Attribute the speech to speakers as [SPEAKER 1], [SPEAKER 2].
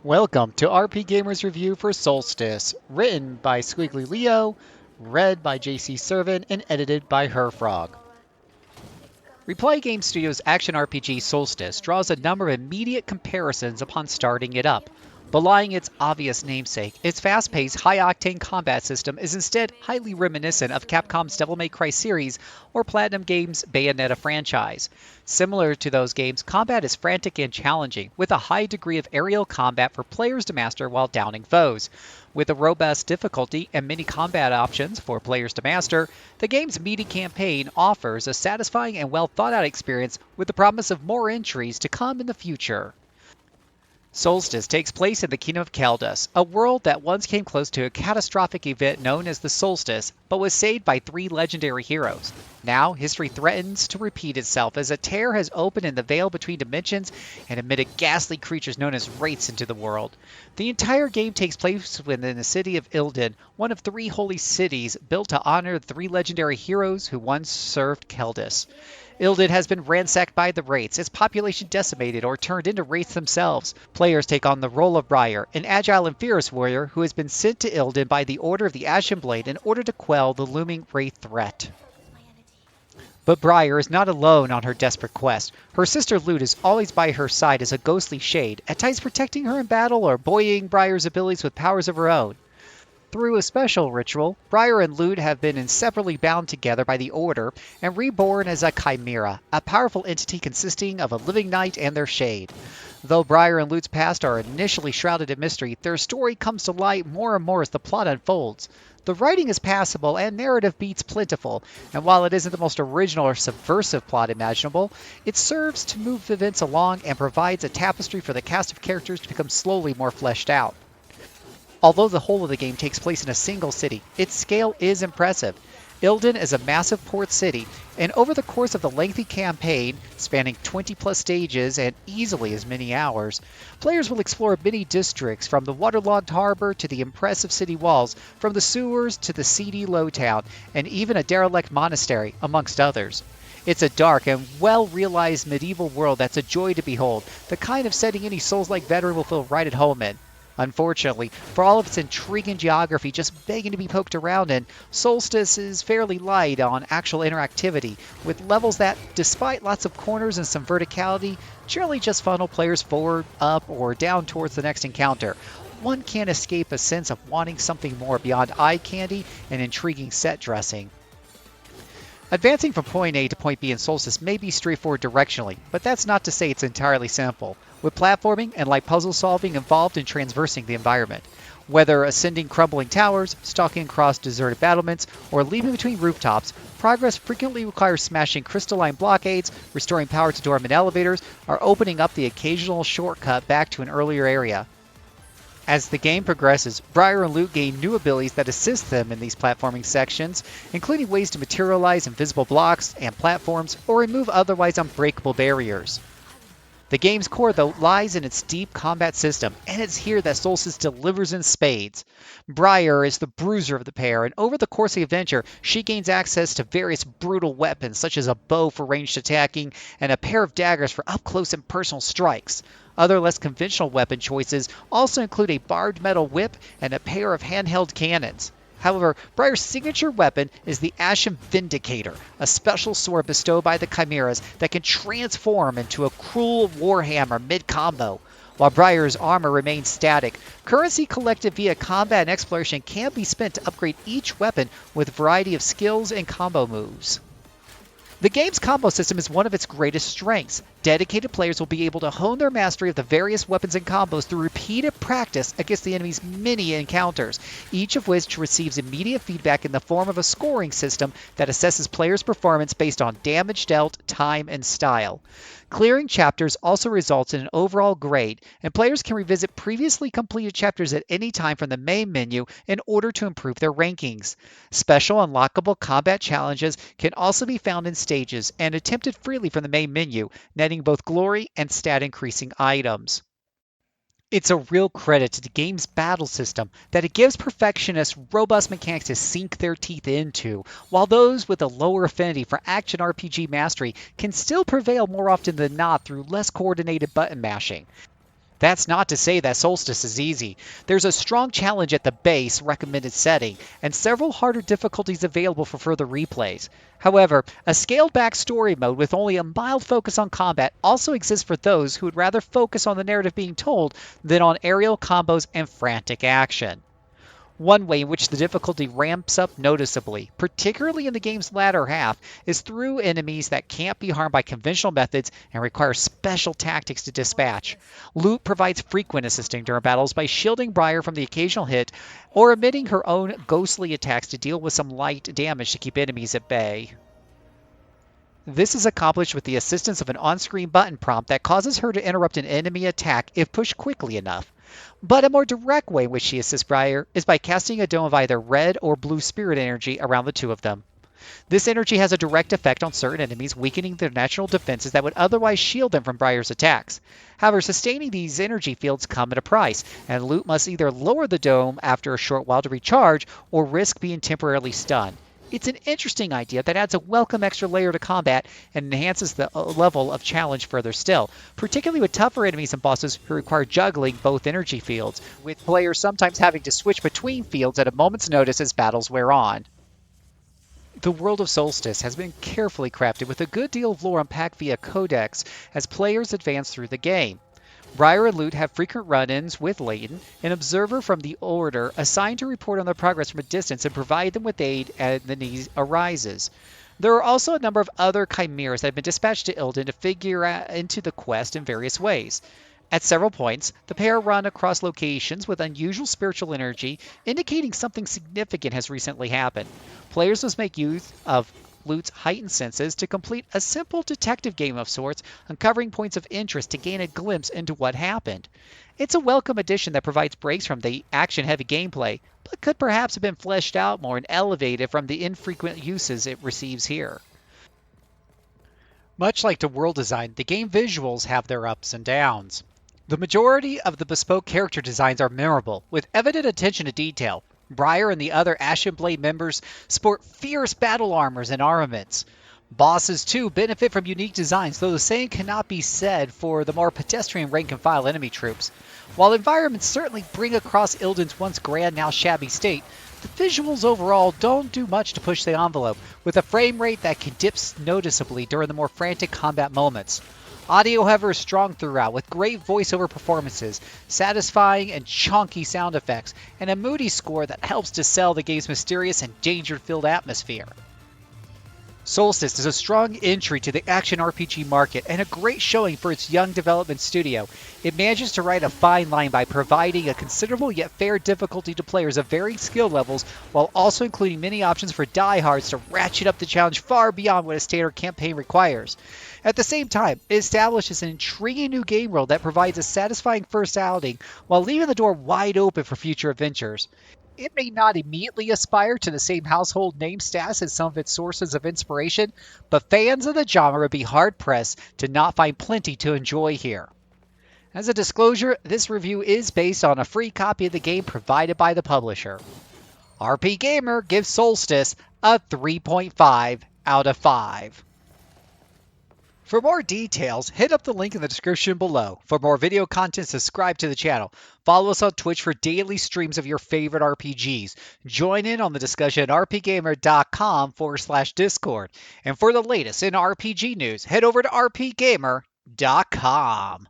[SPEAKER 1] Welcome to RPGamer's review for Soulstice, written by Squiggly Leo, read by JC Servin, and edited by Herfrog. Replay Game Studios' action RPG Soulstice draws a number of immediate comparisons upon starting it up. Belying its obvious namesake, its fast-paced, high-octane combat system is instead highly reminiscent of Capcom's Devil May Cry series or Platinum Games' Bayonetta franchise. Similar to those games, combat is frantic and challenging, with a high degree of aerial combat for players to master while downing foes. With a robust difficulty and many combat options for players to master, the game's meaty campaign offers a satisfying and well-thought-out experience with the promise of more entries to come in the future. Soulstice takes place in the Kingdom of Kael'dus, a world that once came close to a catastrophic event known as the Soulstice, but was saved by three legendary heroes. Now, history threatens to repeat itself as a tear has opened in the veil between dimensions and admitted ghastly creatures known as wraiths into the world. The entire game takes place within the city of Ilden, one of three holy cities built to honor the three legendary heroes who once served Kael'dus. Ilden has been ransacked by the wraiths, its population decimated or turned into wraiths themselves. Players take on the role of Briar, an agile and fierce warrior who has been sent to Ilden by the Order of the Ashen Blade in order to quell the looming wraith threat. But Briar is not alone on her desperate quest. Her sister Lute is always by her side as a ghostly shade, at times protecting her in battle or buoying Briar's abilities with powers of her own. Through a special ritual, Briar and Lute have been inseparably bound together by the Order and reborn as a chimera, a powerful entity consisting of a living knight and their shade. Though Briar and Lute's past are initially shrouded in mystery, their story comes to light more and more as the plot unfolds. The writing is passable and narrative beats plentiful, and while it isn't the most original or subversive plot imaginable, it serves to move events along and provides a tapestry for the cast of characters to become slowly more fleshed out. Although the whole of the game takes place in a single city, its scale is impressive. Ilden is a massive port city, and over the course of the lengthy campaign, spanning 20-plus stages and easily as many hours, players will explore many districts from the waterlogged harbor to the impressive city walls, from the sewers to the seedy low town, and even a derelict monastery, amongst others. It's a dark and well-realized medieval world that's a joy to behold, the kind of setting any Souls-like veteran will feel right at home in. Unfortunately, for all of its intriguing geography just begging to be poked around in, Soulstice is fairly light on actual interactivity, with levels that, despite lots of corners and some verticality, generally just funnel players forward, up, or down towards the next encounter. One can't escape a sense of wanting something more beyond eye candy and intriguing set dressing. Advancing from point A to point B in Soulstice may be straightforward directionally, but that's not to say it's entirely simple, with platforming and light puzzle solving involved in traversing the environment. Whether ascending crumbling towers, stalking across deserted battlements, or leaping between rooftops, progress frequently requires smashing crystalline blockades, restoring power to dormant elevators, or opening up the occasional shortcut back to an earlier area. As the game progresses, Briar and Lute gain new abilities that assist them in these platforming sections, including ways to materialize invisible blocks and platforms or remove otherwise unbreakable barriers. The game's core, though, lies in its deep combat system, and it's here that Soulstice delivers in spades. Briar is the bruiser of the pair, and over the course of the adventure, she gains access to various brutal weapons, such as a bow for ranged attacking and a pair of daggers for up-close and personal strikes. Other less conventional weapon choices also include a barbed metal whip and a pair of handheld cannons. However, Briar's signature weapon is the Ashen Vindicator, a special sword bestowed by the Chimeras that can transform into a cruel warhammer mid-combo. While Briar's armor remains static, currency collected via combat and exploration can be spent to upgrade each weapon with a variety of skills and combo moves. The game's combo system is one of its greatest strengths. Dedicated players will be able to hone their mastery of the various weapons and combos through repeated practice against the enemy's many encounters, each of which receives immediate feedback in the form of a scoring system that assesses players' performance based on damage dealt, time, and style. Clearing chapters also results in an overall grade, and players can revisit previously completed chapters at any time from the main menu in order to improve their rankings. Special unlockable combat challenges can also be found in stages and attempted freely from the main menu, netting both glory and stat-increasing items. It's a real credit to the game's battle system that it gives perfectionists robust mechanics to sink their teeth into, while those with a lower affinity for action RPG mastery can still prevail more often than not through less coordinated button mashing. That's not to say that Soulstice is easy. There's a strong challenge at the base recommended setting, and several harder difficulties available for further replays. However, a scaled back story mode with only a mild focus on combat also exists for those who would rather focus on the narrative being told than on aerial combos and frantic action. One way in which the difficulty ramps up noticeably, particularly in the game's latter half, is through enemies that can't be harmed by conventional methods and require special tactics to dispatch. Loot provides frequent assisting during battles by shielding Briar from the occasional hit or emitting her own ghostly attacks to deal with some light damage to keep enemies at bay. This is accomplished with the assistance of an on-screen button prompt that causes her to interrupt an enemy attack if pushed quickly enough. But a more direct way in which she assists Briar is by casting a dome of either red or blue spirit energy around the two of them. This energy has a direct effect on certain enemies, weakening their natural defenses that would otherwise shield them from Briar's attacks. However, sustaining these energy fields come at a price, and Loot must either lower the dome after a short while to recharge or risk being temporarily stunned. It's an interesting idea that adds a welcome extra layer to combat and enhances the level of challenge further still, particularly with tougher enemies and bosses who require juggling both energy fields, with players sometimes having to switch between fields at a moment's notice as battles wear on. The world of Soulstice has been carefully crafted with a good deal of lore unpacked via codex as players advance through the game. Briar and Loot have frequent run-ins with Layton, an observer from the Order assigned to report on their progress from a distance and provide them with aid as the need arises. There are also a number of other chimeras that have been dispatched to Ilden to figure into the quest in various ways. At several points, the pair run across locations with unusual spiritual energy, indicating something significant has recently happened. Players must make use of Loot's heightened senses to complete a simple detective game of sorts, uncovering points of interest to gain a glimpse into what happened. It's a welcome addition that provides breaks from the action-heavy gameplay, but could perhaps have been fleshed out more and elevated from the infrequent uses it receives here. Much like the world design, the game visuals have their ups and downs. The majority of the bespoke character designs are memorable, with evident attention to detail. Briar and the other Ashen Blade members sport fierce battle armors and armaments. Bosses, too, benefit from unique designs, though the same cannot be said for the more pedestrian rank-and-file enemy troops. While environments certainly bring across Ilden's once grand, now shabby state, the visuals overall don't do much to push the envelope, with a frame rate that can dip noticeably during the more frantic combat moments. Audio, however, is strong throughout, with great voiceover performances, satisfying and chunky sound effects, and a moody score that helps to sell the game's mysterious and danger-filled atmosphere. Soulstice is a strong entry to the action RPG market and a great showing for its young development studio. It manages to ride a fine line by providing a considerable yet fair difficulty to players of varying skill levels, while also including many options for diehards to ratchet up the challenge far beyond what a standard campaign requires. At the same time, it establishes an intriguing new game world that provides a satisfying first outing while leaving the door wide open for future adventures. It may not immediately aspire to the same household name status as some of its sources of inspiration, but fans of the genre would be hard-pressed to not find plenty to enjoy here. As a disclosure, this review is based on a free copy of the game provided by the publisher. RPGamer gives Soulstice a 3.5 out of 5. For more details, hit up the link in the description below. For more video content, subscribe to the channel. Follow us on Twitch for daily streams of your favorite RPGs. Join in on the discussion at rpgamer.com/discord. And for the latest in RPG news, head over to rpgamer.com.